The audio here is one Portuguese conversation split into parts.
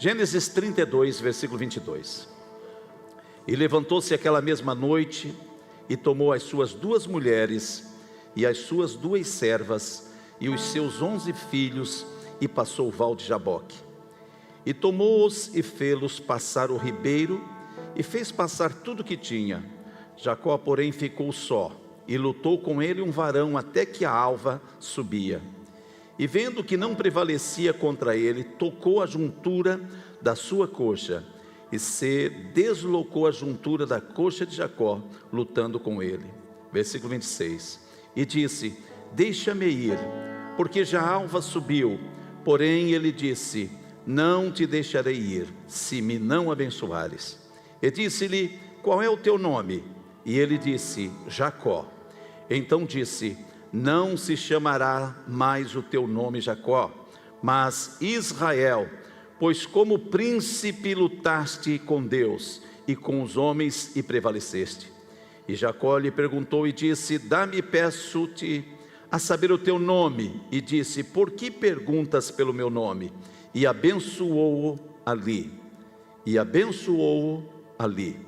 Gênesis 32, versículo 22. E levantou-se aquela mesma noite e tomou as suas 2 mulheres e as suas 2 servas e os seus 11 filhos e passou o val de Jaboque. E tomou-os e fê-los passar o ribeiro e fez passar tudo o que tinha. Jacó, porém, ficou só e lutou com ele um varão até que a alva subia. E vendo que não prevalecia contra ele, tocou a juntura da sua coxa e se deslocou a juntura da coxa de Jacó, lutando com ele. Versículo 26. E disse: deixa-me ir, porque já a alva subiu. Porém ele disse: não te deixarei ir, se me não abençoares. E disse-lhe: qual é o teu nome? E ele disse: Jacó. Então disse: não se chamará mais o teu nome Jacó, mas Israel, pois como príncipe lutaste com Deus e com os homens e prevaleceste. E Jacó lhe perguntou e disse: dá-me, peço-te, a saber o teu nome. E disse: por que perguntas pelo meu nome? E abençoou-o ali. E abençoou-o ali.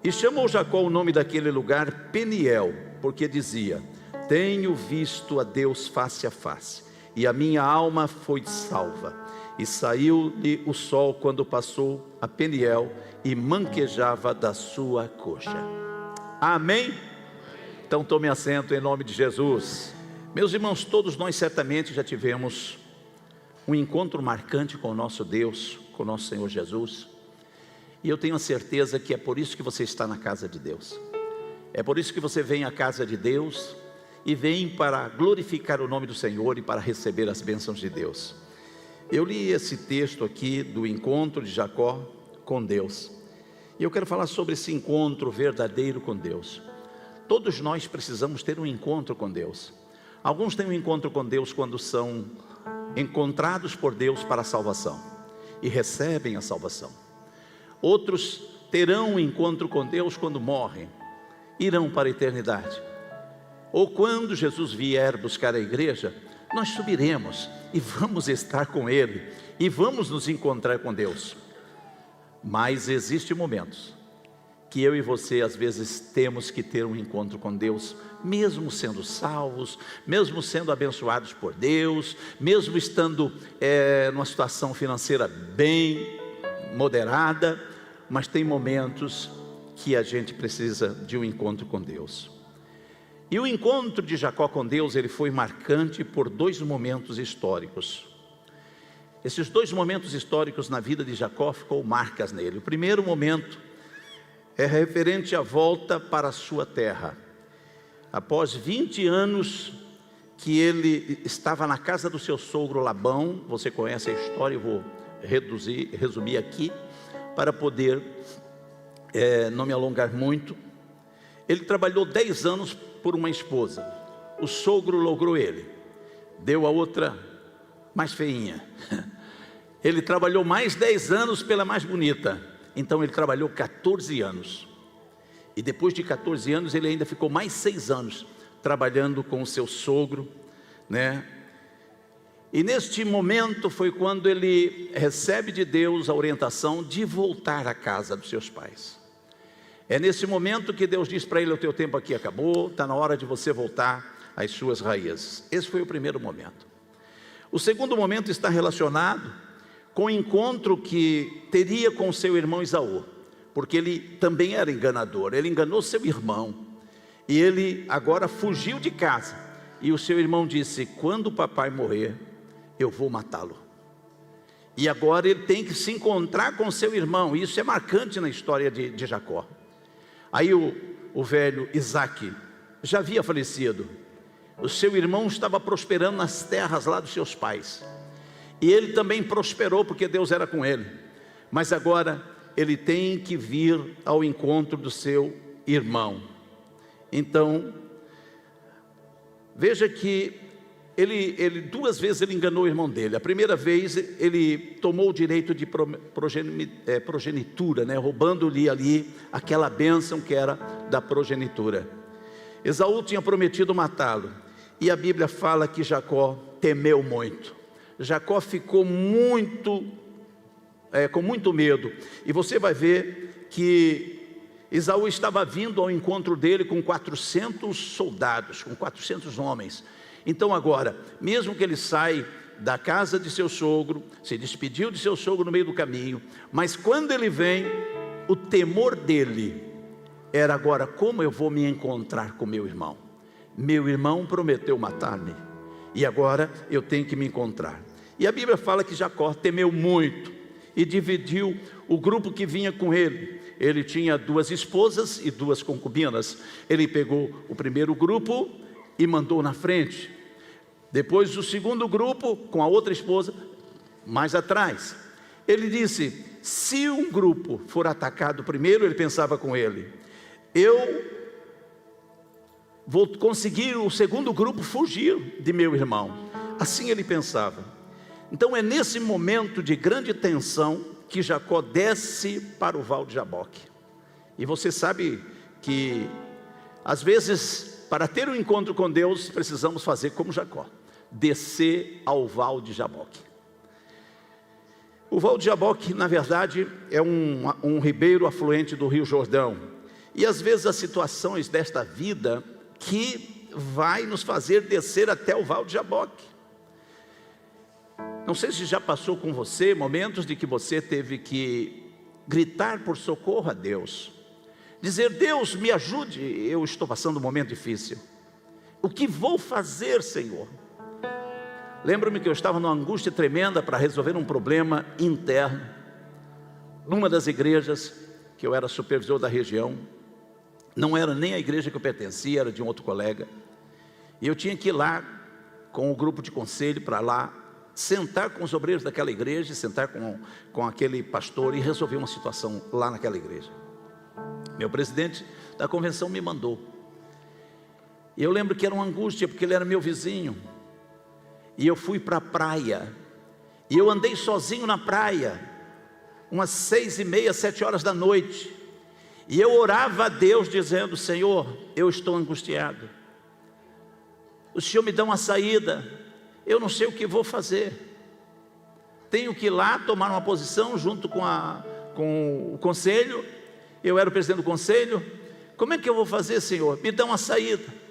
E chamou Jacó o nome daquele lugar Peniel, porque dizia: tenho visto a Deus face a face, e a minha alma foi salva. E saiu-lhe o sol quando passou a Peniel, e manquejava da sua coxa. Amém? Então tome assento em nome de Jesus. Meus irmãos, todos nós certamente já tivemos um encontro marcante com o nosso Deus, com o nosso Senhor Jesus. E eu tenho a certeza que é por isso que você está na casa de Deus. É por isso que você vem à casa de Deus e vem para glorificar o nome do Senhor e para receber as bênçãos de Deus. Eu li esse texto aqui do encontro de Jacó com Deus. E eu quero falar sobre esse encontro verdadeiro com Deus. Todos nós precisamos ter um encontro com Deus. Alguns têm um encontro com Deus quando são encontrados por Deus para a salvação e recebem a salvação. Outros terão um encontro com Deus quando morrem, irão para a eternidade. Ou quando Jesus vier buscar a igreja, nós subiremos e vamos estar com Ele e vamos nos encontrar com Deus. Mas existem momentos que eu e você às vezes temos que ter um encontro com Deus, mesmo sendo salvos, mesmo sendo abençoados por Deus, mesmo estando numa situação financeira bem moderada, mas tem momentos que a gente precisa de um encontro com Deus. E o encontro de Jacó com Deus, ele foi marcante por 2 momentos históricos. Esses 2 momentos históricos na vida de Jacó ficou marcas nele. O primeiro momento é referente à volta para a sua terra. Após 20 anos que ele estava na casa do seu sogro Labão, você conhece a história, eu vou resumir aqui, para poder não me alongar muito. Ele trabalhou 10 anos por uma esposa. O sogro logrou ele, deu a outra mais feinha. Ele trabalhou mais 10 anos pela mais bonita. Então ele trabalhou 14 anos. E depois de 14 anos ele ainda ficou mais 6 anos trabalhando com o seu sogro, né? E neste momento foi quando ele recebe de Deus a orientação de voltar à casa dos seus pais. É nesse momento que Deus diz para ele: o teu tempo aqui acabou, está na hora de você voltar às suas raízes. Esse foi o primeiro momento. O segundo momento está relacionado com o encontro que teria com seu irmão Esaú, porque ele também era enganador, ele enganou seu irmão, e ele agora fugiu de casa, e o seu irmão disse: quando o papai morrer, eu vou matá-lo. E agora ele tem que se encontrar com seu irmão. Isso é marcante na história de Jacó. Aí o velho Isaque já havia falecido. O seu irmão estava prosperando nas terras lá dos seus pais, e ele também prosperou porque Deus era com ele. Mas agora ele tem que vir ao encontro do seu irmão. Então veja que ele 2 vezes ele enganou o irmão dele. A primeira vez ele tomou o direito de progenitura, né? Roubando-lhe ali aquela bênção que era da progenitura. Esaú tinha prometido matá-lo, e a Bíblia fala que Jacó temeu muito. Jacó ficou muito com muito medo. E você vai ver que Esaú estava vindo ao encontro dele com 400 soldados, com 400 homens. Então agora, mesmo que ele saia da casa de seu sogro, se despediu de seu sogro no meio do caminho, mas quando ele vem, o temor dele era agora: como eu vou me encontrar com meu irmão? Meu irmão prometeu matar-me, e agora eu tenho que me encontrar. E a Bíblia fala que Jacó temeu muito e dividiu o grupo que vinha com ele. Ele tinha 2 esposas e 2 concubinas. Ele pegou o primeiro grupo e mandou na frente. Depois o segundo grupo com a outra esposa mais atrás. Ele disse: se um grupo for atacado primeiro, ele pensava com ele, eu vou conseguir o segundo grupo fugir de meu irmão. Assim ele pensava. Então é nesse momento de grande tensão que Jacó desce para o Val de Jaboque. E você sabe que às vezes, para ter um encontro com Deus, precisamos fazer como Jacó: descer ao Val de Jaboque. O Val de Jaboque, na verdade, é um ribeiro afluente do Rio Jordão. E às vezes as situações desta vida que vai nos fazer descer até o Val de Jaboque. Não sei se já passou com você momentos de que você teve que gritar por socorro a Deus, dizer: Deus, me ajude, eu estou passando um momento difícil, o que vou fazer, Senhor? Lembro-me que eu estava numa angústia tremenda para resolver um problema interno, numa das igrejas que eu era supervisor da região. Não era nem a igreja que eu pertencia, era de um outro colega. E eu tinha que ir lá com o grupo de conselho para lá, sentar com os obreiros daquela igreja, sentar com aquele pastor e resolver uma situação lá naquela igreja. Meu presidente da convenção me mandou. E eu lembro que era uma angústia, porque ele era meu vizinho. E eu fui para a praia, e eu andei sozinho na praia, umas 6h30, 7 horas da noite, e eu orava a Deus dizendo: Senhor, eu estou angustiado, o Senhor me dá uma saída, eu não sei o que vou fazer, tenho que ir lá tomar uma posição junto com o conselho, eu era o presidente do conselho, como é que eu vou fazer, Senhor? Me dá uma saída.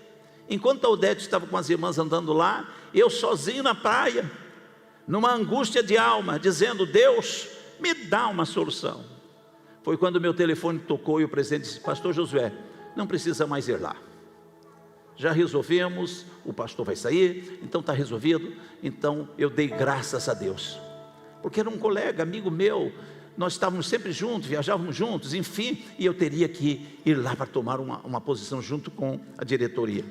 Enquanto a Odete estava com as irmãs andando lá, eu sozinho na praia, numa angústia de alma, dizendo: Deus, me dá uma solução. Foi quando o meu telefone tocou e o presidente disse: Pastor Josué, não precisa mais ir lá, já resolvemos, o pastor vai sair, então está resolvido. Então eu dei graças a Deus, porque era um colega, amigo meu, nós estávamos sempre juntos, viajávamos juntos, enfim, e eu teria que ir lá para tomar uma posição junto com a diretoria.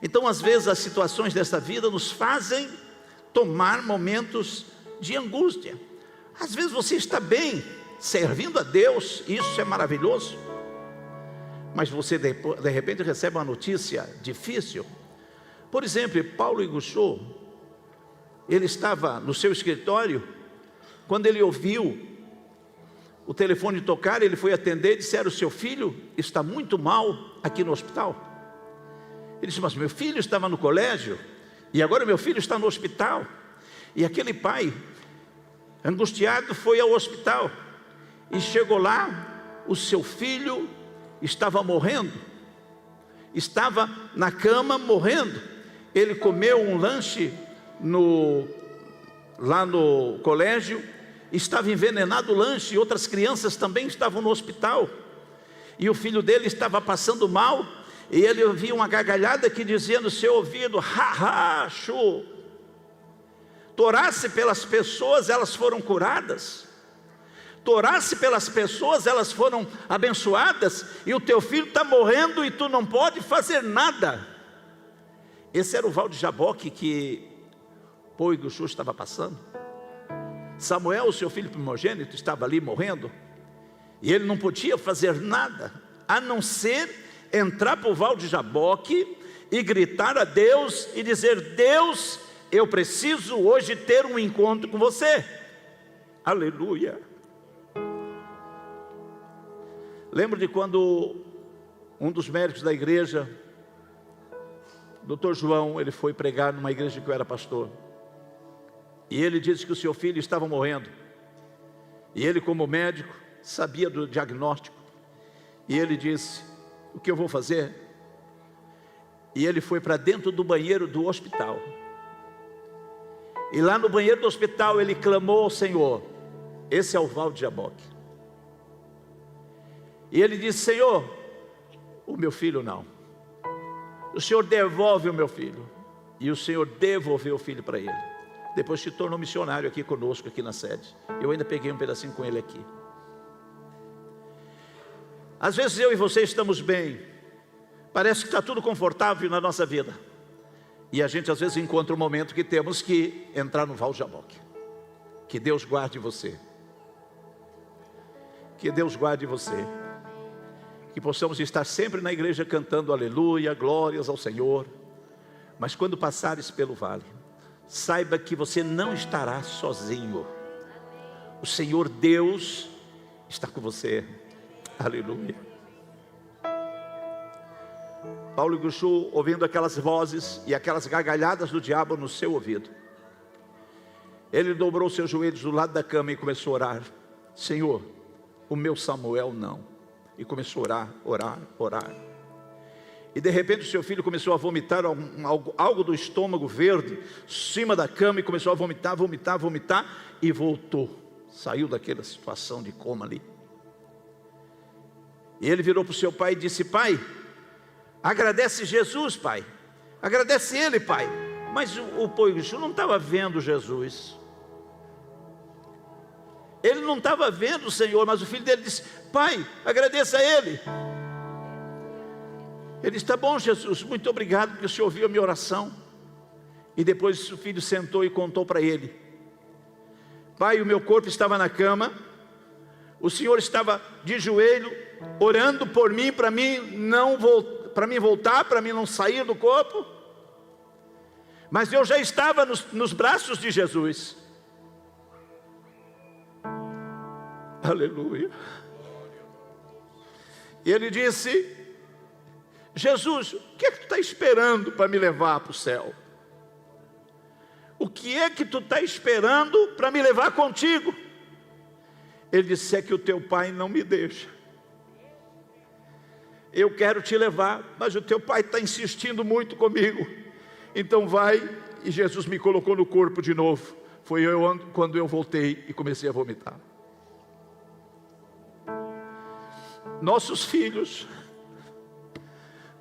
Então às vezes as situações dessa vida nos fazem tomar momentos de angústia. Às vezes você está bem, servindo a Deus, isso é maravilhoso, mas você de repente recebe uma notícia difícil. Por exemplo, Paulo Iguchô, ele estava no seu escritório, quando ele ouviu o telefone tocar, ele foi atender e disseram: o seu filho está muito mal aqui no hospital. Ele disse: mas meu filho estava no colégio, e agora meu filho está no hospital. E aquele pai, angustiado, foi ao hospital, e chegou lá, o seu filho estava morrendo, estava na cama morrendo. Ele comeu um lanche lá no colégio, estava envenenado o lanche, e outras crianças também estavam no hospital, e o filho dele estava passando mal, e ele ouvia uma gargalhada que dizia no seu ouvido: ha ha, chu. Tu orasse pelas pessoas, elas foram curadas, tu orasse pelas pessoas, elas foram abençoadas, e o teu filho está morrendo e tu não pode fazer nada. Esse era o Val de Jaboque que Paulo Iguchô estava passando. Samuel, o seu filho primogênito, estava ali morrendo, e ele não podia fazer nada, a não ser entrar para o Val de Jaboque e gritar a Deus e dizer: Deus, eu preciso hoje ter um encontro com você. Aleluia. Lembro de quando um dos médicos da igreja, Dr. João, ele foi pregar numa igreja que eu era pastor, e ele disse que o seu filho estava morrendo, E ele, como médico, sabia do diagnóstico. E ele disse: o que eu vou fazer? E ele foi para dentro do banheiro do hospital. E lá no banheiro do hospital ele clamou ao Senhor. Esse é o Val de Jaboque. E ele disse: Senhor, o meu filho não. O Senhor devolve o meu filho. E o Senhor devolveu o filho para ele. Depois se tornou missionário aqui conosco, aqui na sede. Eu ainda peguei um pedacinho com ele aqui. Às vezes eu e você estamos bem, parece que está tudo confortável na nossa vida, e a gente às vezes encontra um momento que temos que entrar no Val de Jaboque. Que Deus guarde você, que Deus guarde você, que possamos estar sempre na igreja cantando aleluia, glórias ao Senhor, mas quando passares pelo vale, saiba que você não estará sozinho. O Senhor Deus está com você. Aleluia. Paulo Guxu, ouvindo aquelas vozes e aquelas gargalhadas do diabo no seu ouvido, ele dobrou seus joelhos do lado da cama e começou a orar: Senhor, o meu Samuel não. E começou a orar, orar, orar. E de repente o seu filho começou a vomitar algo do estômago verde, em cima da cama, e começou a vomitar, vomitar, vomitar, e voltou, saiu daquela situação de coma ali. E ele virou para o seu pai e disse: pai, agradece Jesus, pai, agradece ele, pai. Mas o Poiguxu não estava vendo Jesus, ele não estava vendo o Senhor, mas o filho dele disse: pai, agradeça a ele. Ele disse: tá bom, Jesus, muito obrigado, porque o Senhor ouviu a minha oração. E depois o filho sentou e contou para ele: pai, o meu corpo estava na cama, o Senhor estava de joelho, orando por mim, para mim voltar, para mim não sair do corpo, mas eu já estava nos braços de Jesus. Aleluia. E ele disse: Jesus, o que é que tu está esperando para me levar para o céu? O que é que tu está esperando para me levar contigo? Ele disse: é que o teu pai não me deixa. Eu quero te levar, mas o teu pai está insistindo muito comigo. Então vai. E Jesus me colocou no corpo de novo. Foi quando eu voltei e comecei a vomitar. Nossos filhos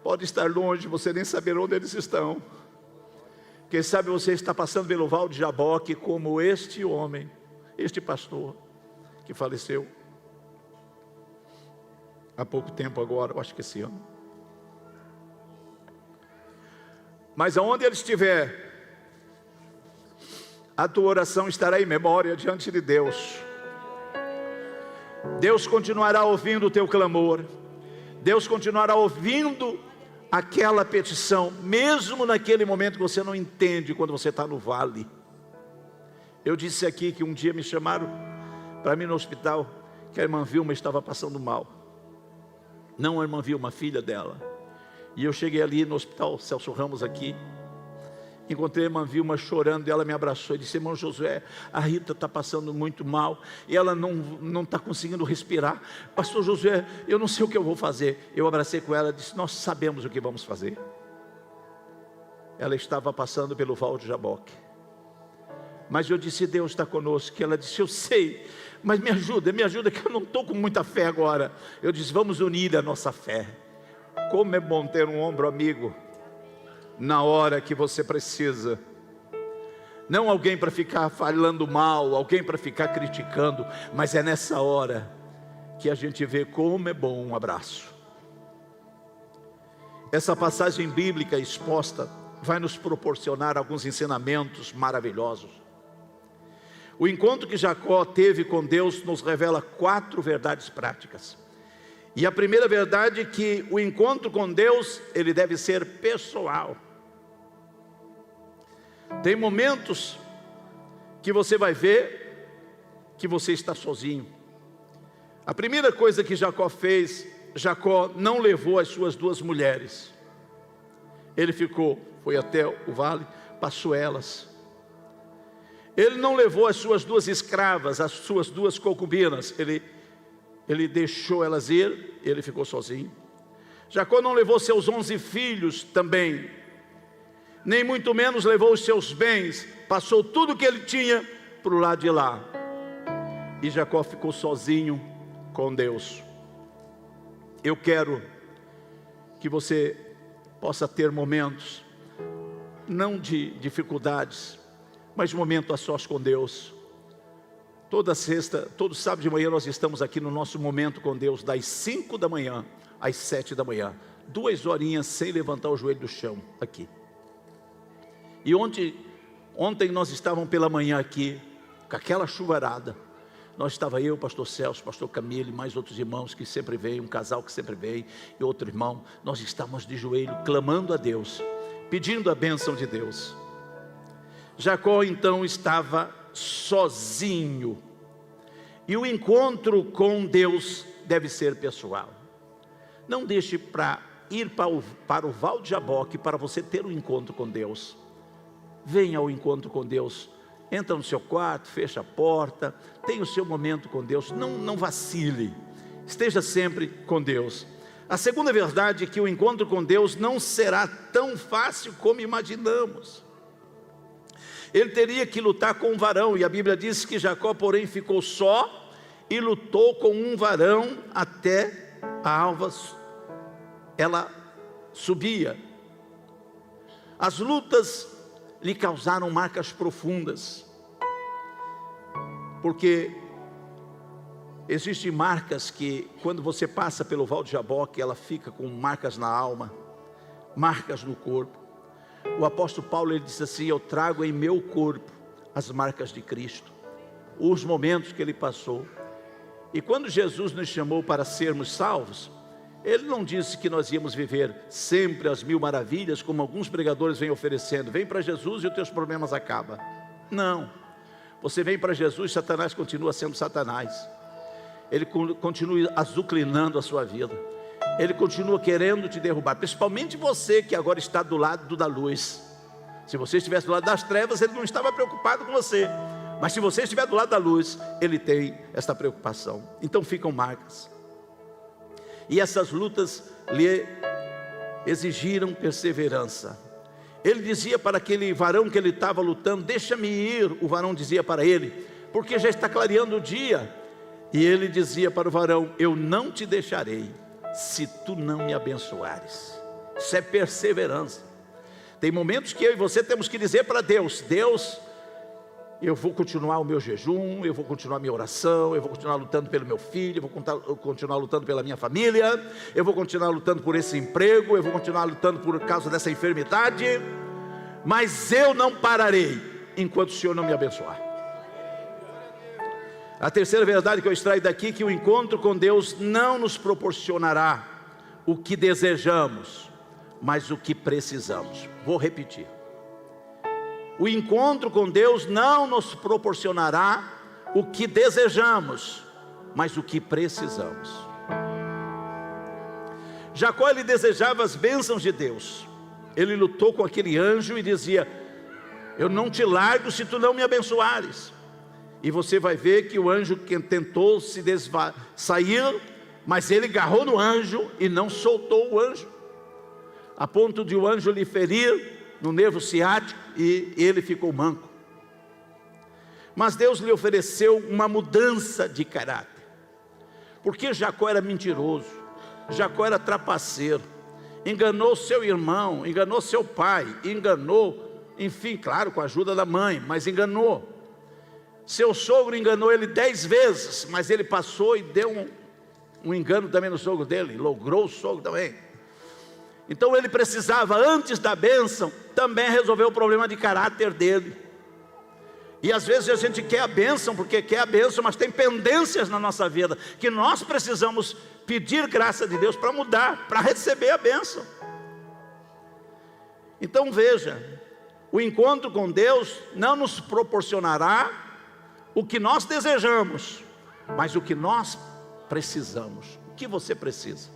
podem estar longe, você nem saber onde eles estão. Quem sabe você está passando pelo Val de Jaboque como este homem, este pastor que faleceu há pouco tempo agora, eu acho que esse ano. Mas aonde ele estiver, a tua oração estará em memória diante de Deus. Deus continuará ouvindo o teu clamor. Deus continuará ouvindo aquela petição, mesmo naquele momento que você não entende, quando você está no vale. Eu disse aqui que um dia me chamaram para mim no hospital, que a irmã Vilma estava passando mal. Não a irmã Vilma, a filha dela. E eu cheguei ali no hospital Celso Ramos aqui, encontrei a irmã Vilma chorando, e ela me abraçou e disse: irmão Josué, a Rita está passando muito mal, e ela não está conseguindo respirar. Pastor Josué, eu não sei o que eu vou fazer. Eu abracei com ela e disse: nós sabemos o que vamos fazer. Ela estava passando pelo Val de Jaboque, mas eu disse: Deus está conosco. Ela disse: eu sei, mas me ajuda, que eu não estou com muita fé agora. Eu disse: vamos unir a nossa fé. Como é bom ter um ombro amigo na hora que você precisa. Não alguém para ficar falando mal, alguém para ficar criticando, mas é nessa hora que a gente vê como é bom um abraço. Essa passagem bíblica exposta vai nos proporcionar alguns ensinamentos maravilhosos. O encontro que Jacó teve com Deus nos revela 4 verdades práticas. E a primeira verdade é que o encontro com Deus, ele deve ser pessoal. Tem momentos que você vai ver que você está sozinho. A primeira coisa que Jacó fez, Jacó não levou as suas 2 mulheres. Ele foi até o vale, passou elas. Ele não levou as suas 2 escravas, as suas 2 concubinas, ele deixou elas ir, ele ficou sozinho. Jacó não levou seus 11 filhos também, nem muito menos levou os seus bens, passou tudo que ele tinha para o lado de lá. E Jacó ficou sozinho com Deus. Eu quero que você possa ter momentos, não de dificuldades, mas momento a sós com Deus. Toda sexta, todo sábado de manhã nós estamos aqui no nosso momento com Deus, das 5 da manhã às 7 da manhã, 2 horinhas sem levantar o joelho do chão, aqui. E ontem nós estávamos pela manhã aqui, com aquela chuvarada. Nós estava eu, pastor Celso, pastor Camille, mais outros irmãos que sempre vêm, um casal que sempre vem, e outro irmão. Nós estávamos de joelho, clamando a Deus, pedindo a bênção de Deus. Jacó então estava sozinho. E o encontro com Deus deve ser pessoal. Não deixe para ir para o Val de Jaboque para você ter um encontro com Deus. Venha ao encontro com Deus. Entra no seu quarto, fecha a porta, tenha o seu momento com Deus, não vacile, esteja sempre com Deus. A segunda verdade é que o encontro com Deus não será tão fácil como imaginamos. Ele teria que lutar com um varão, e a Bíblia diz que Jacó, porém, ficou só e lutou com um varão até a alva, ela subia. As lutas lhe causaram marcas profundas, porque existem marcas que quando você passa pelo Val de Jaboque, ela fica com marcas na alma, marcas no corpo. O apóstolo Paulo, ele disse assim: eu trago em meu corpo as marcas de Cristo, os momentos que ele passou. E quando Jesus nos chamou para sermos salvos, ele não disse que nós íamos viver sempre as 1000 maravilhas, como alguns pregadores vêm oferecendo. Vem para Jesus e os teus problemas acabam. Não. Você vem para Jesus, Satanás continua sendo Satanás. Ele continua azucrinando a sua vida. Ele continua querendo te derrubar. Principalmente você que agora está do lado da luz. Se você estivesse do lado das trevas, ele não estava preocupado com você. Mas se você estiver do lado da luz, ele tem esta preocupação. Então ficam marcas. E essas lutas lhe exigiram perseverança. Ele dizia para aquele varão que ele estava lutando: deixa-me ir. O varão dizia para ele: porque já está clareando o dia. E ele dizia para o varão: eu não te deixarei, se tu não me abençoares. Isso é perseverança. Tem momentos que eu e você temos que dizer para Deus: Deus, eu vou continuar o meu jejum, eu vou continuar a minha oração, eu vou continuar lutando pelo meu filho, eu vou continuar lutando pela minha família, eu vou continuar lutando por esse emprego, eu vou continuar lutando por causa dessa enfermidade, mas eu não pararei enquanto o Senhor não me abençoar. A terceira verdade que eu extraio daqui é que o encontro com Deus não nos proporcionará o que desejamos, mas o que precisamos. Vou repetir. O encontro com Deus não nos proporcionará o que desejamos, mas o que precisamos. Jacó, ele desejava as bênçãos de Deus. Ele lutou com aquele anjo e dizia: eu não te largo se tu não me abençoares. E você vai ver que o anjo que tentou sair, mas ele agarrou no anjo e não soltou o anjo, a ponto de o anjo lhe ferir no nervo ciático e ele ficou manco. Mas Deus lhe ofereceu uma mudança de caráter, porque Jacó era mentiroso, Jacó era trapaceiro, enganou seu irmão, enganou seu pai, enganou, enfim, claro, com a ajuda da mãe, mas enganou. Seu sogro enganou ele 10 vezes, mas ele passou e deu um engano também no sogro dele, logrou o sogro também. Então ele precisava, antes da bênção, também resolver o problema de caráter dele. E às vezes a gente quer a bênção, porque quer a bênção, mas tem pendências na nossa vida, que nós precisamos pedir graça de Deus para mudar, para receber a bênção. Então veja, o encontro com Deus não nos proporcionará o que nós desejamos, mas o que nós precisamos. O que você precisa?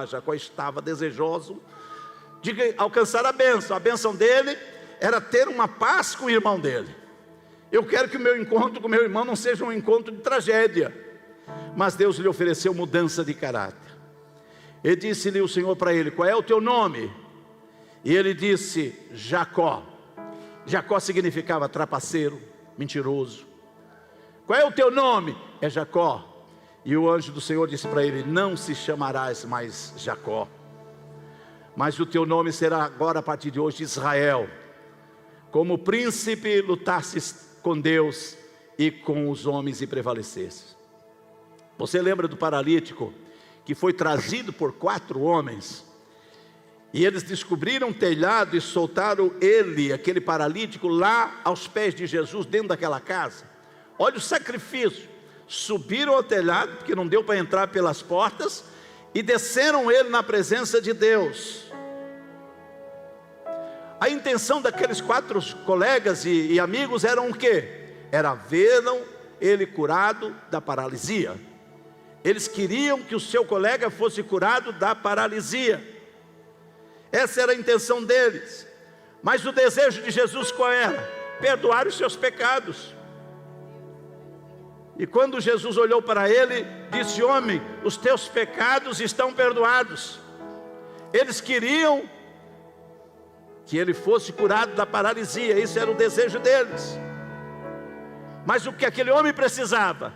Jacó estava desejoso de alcançar a bênção. A bênção dele era ter uma paz com o irmão dele. Eu quero que o meu encontro com meu irmão não seja um encontro de tragédia. Mas Deus lhe ofereceu mudança de caráter. E disse-lhe o Senhor para ele: qual é o teu nome? E ele disse: Jacó. Jacó significava trapaceiro, mentiroso. Qual é o teu nome? É Jacó. E o anjo do Senhor disse para ele: não se chamarás mais Jacó, mas o teu nome será agora, a partir de hoje, Israel. Como príncipe lutasses com Deus e com os homens e prevalecesses. Você lembra do paralítico que foi trazido por 4 homens? E eles descobriram um telhado e soltaram ele, aquele paralítico, lá aos pés de Jesus, dentro daquela casa. Olha o sacrifício. Subiram ao telhado, porque não deu para entrar pelas portas, e desceram ele na presença de Deus. A intenção daqueles 4 colegas e amigos era o quê? Era vê-lo ele curado da paralisia. Eles queriam que o seu colega fosse curado da paralisia. Essa era a intenção deles. Mas o desejo de Jesus qual era? Perdoar os seus pecados. E quando Jesus olhou para ele, disse: homem, os teus pecados estão perdoados. Eles queriam que ele fosse curado da paralisia. Isso era o desejo deles. Mas o que aquele homem precisava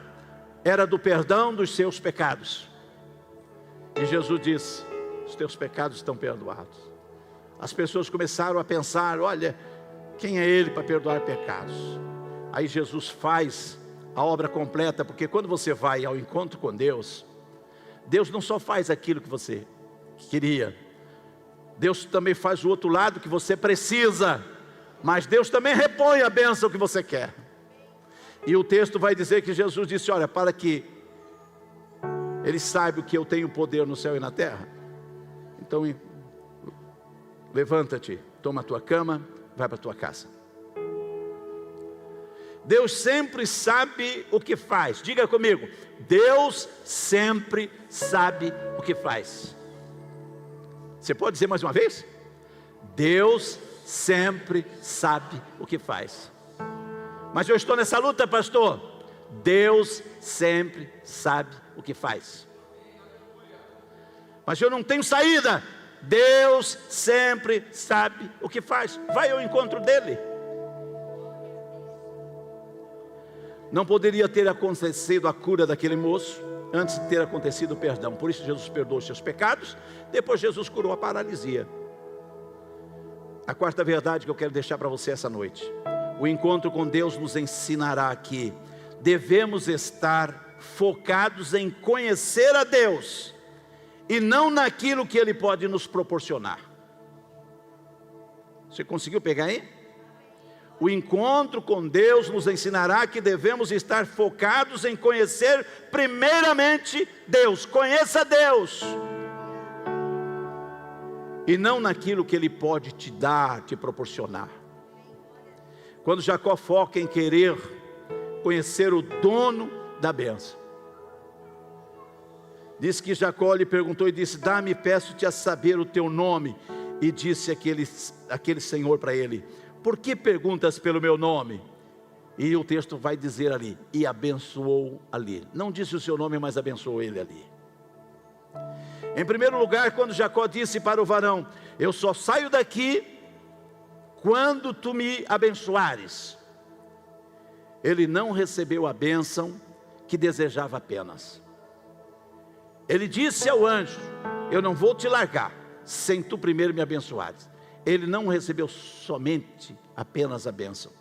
era do perdão dos seus pecados. E Jesus disse: os teus pecados estão perdoados. As pessoas começaram a pensar: olha, quem é ele para perdoar pecados? Aí Jesus faz a obra completa, porque quando você vai ao encontro com Deus, Deus não só faz aquilo que você queria, Deus também faz o outro lado que você precisa, mas Deus também repõe a bênção que você quer. E o texto vai dizer que Jesus disse: olha, para que ele saiba que eu tenho poder no céu e na terra, então levanta-te, toma a tua cama, vai para a tua casa. Deus sempre sabe o que faz. Diga comigo: Deus sempre sabe o que faz. Você pode dizer mais uma vez? Deus sempre sabe o que faz. Mas eu estou nessa luta, pastor. Deus sempre sabe o que faz. Mas eu não tenho saída. Deus sempre sabe o que faz. Vai ao encontro dele. Não poderia ter acontecido a cura daquele moço antes de ter acontecido o perdão. Por isso Jesus perdoou os seus pecados. Depois Jesus curou a paralisia. A quarta verdade que eu quero deixar para você essa noite: o encontro com Deus nos ensinará que devemos estar focados em conhecer a Deus e não naquilo que Ele pode nos proporcionar. Você conseguiu pegar aí? O encontro com Deus nos ensinará que devemos estar focados em conhecer primeiramente Deus. Conheça Deus. E não naquilo que Ele pode te dar, te proporcionar. Quando Jacó foca em querer conhecer o dono da bênção, diz que Jacó lhe perguntou e disse: dá-me, peço-te a saber o teu nome. E disse aquele senhor para ele: por que perguntas pelo meu nome? E o texto vai dizer ali: e abençoou ali. Não disse o seu nome, mas abençoou ele ali. Em primeiro lugar, quando Jacó disse para o varão: eu só saio daqui quando tu me abençoares, ele não recebeu a bênção que desejava apenas. Ele disse ao anjo: eu não vou te largar sem tu primeiro me abençoares. Ele não recebeu somente apenas a bênção.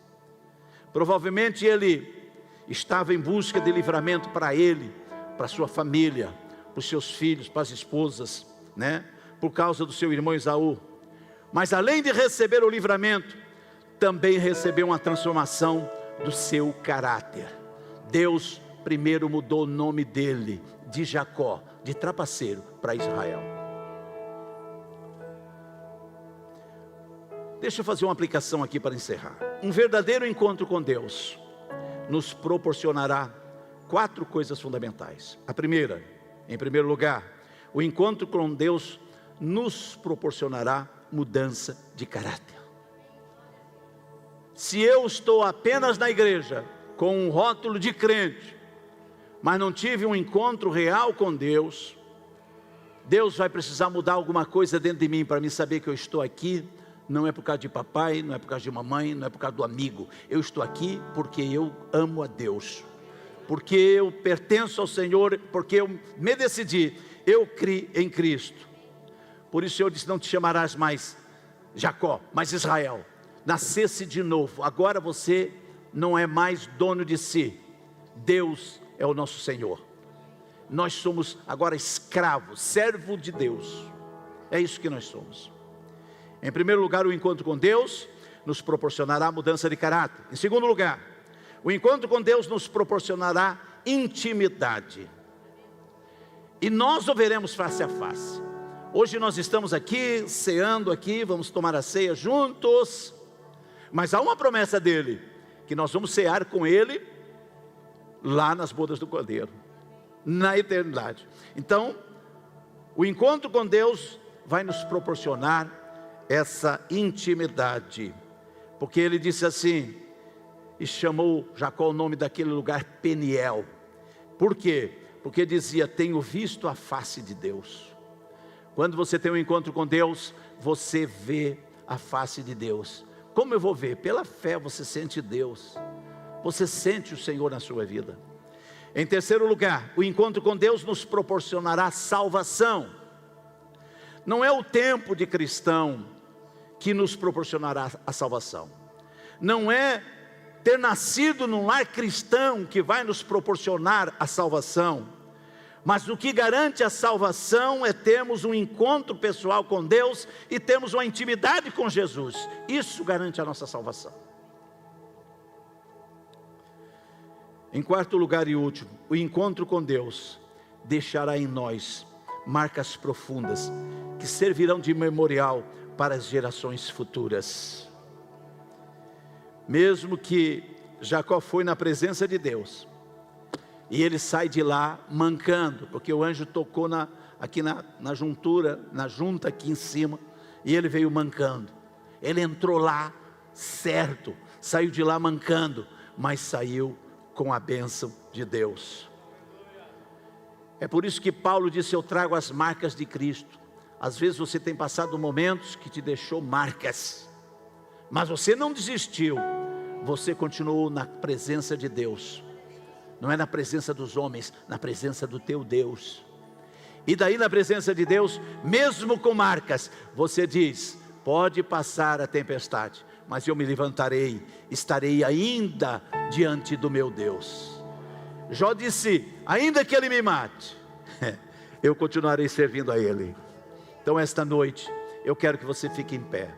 Provavelmente ele estava em busca de livramento para ele, para sua família, para os seus filhos, para as esposas, né? Por causa do seu irmão Esaú. Mas além de receber o livramento, também recebeu uma transformação do seu caráter. Deus primeiro mudou o nome dele, de Jacó, de trapaceiro, para Israel. Deixa eu fazer uma aplicação aqui para encerrar. Um verdadeiro encontro com Deus nos proporcionará 4 coisas fundamentais. A primeira, em primeiro lugar, o encontro com Deus nos proporcionará mudança de caráter. Se eu estou apenas na igreja, com um rótulo de crente, mas não tive um encontro real com Deus, Deus vai precisar mudar alguma coisa dentro de mim, para me saber que eu estou aqui, não é por causa de papai, não é por causa de mamãe, não é por causa do amigo, eu estou aqui porque eu amo a Deus, porque eu pertenço ao Senhor, porque eu me decidi, eu criei em Cristo. Por isso eu disse, não te chamarás mais Jacó, mas Israel. Nascesse de novo, agora você não é mais dono de si, Deus é o nosso Senhor. Nós somos agora escravos, servo de Deus, é isso que nós somos. Em primeiro lugar, o encontro com Deus nos proporcionará mudança de caráter. Em segundo lugar, o encontro com Deus nos proporcionará intimidade, e nós o veremos face a face. Hoje nós estamos aqui, ceando aqui, vamos tomar a ceia juntos, mas há uma promessa dele, que nós vamos cear com ele, lá nas bodas do Cordeiro, na eternidade. Então, o encontro com Deus vai nos proporcionar essa intimidade, porque ele disse assim, e chamou Jacó o nome daquele lugar Peniel. Por quê? Porque dizia, tenho visto a face de Deus. Quando você tem um encontro com Deus, você vê a face de Deus. Como eu vou ver? Pela fé você sente Deus, você sente o Senhor na sua vida. Em terceiro lugar, o encontro com Deus nos proporcionará salvação. Não é o tempo de cristão que nos proporcionará a salvação, não é ter nascido num lar cristão que vai nos proporcionar a salvação, mas o que garante a salvação é termos um encontro pessoal com Deus e termos uma intimidade com Jesus. Isso garante a nossa salvação. Em quarto lugar e último, o encontro com Deus deixará em nós marcas profundas que servirão de memorial para as gerações futuras. Mesmo que Jacó foi na presença de Deus, e ele sai de lá mancando, porque o anjo tocou aqui na juntura, na junta aqui em cima, e ele veio mancando. Ele entrou lá certo, saiu de lá mancando, mas saiu com a bênção de Deus. É por isso que Paulo disse, eu trago as marcas de Cristo. Às vezes você tem passado momentos que te deixou marcas, mas você não desistiu, você continuou na presença de Deus. Não é na presença dos homens, na presença do teu Deus. E daí na presença de Deus, mesmo com marcas, você diz, pode passar a tempestade, mas eu me levantarei, estarei ainda diante do meu Deus. Jó disse, ainda que ele me mate, eu continuarei servindo a ele. Então esta noite, eu quero que você fique em pé.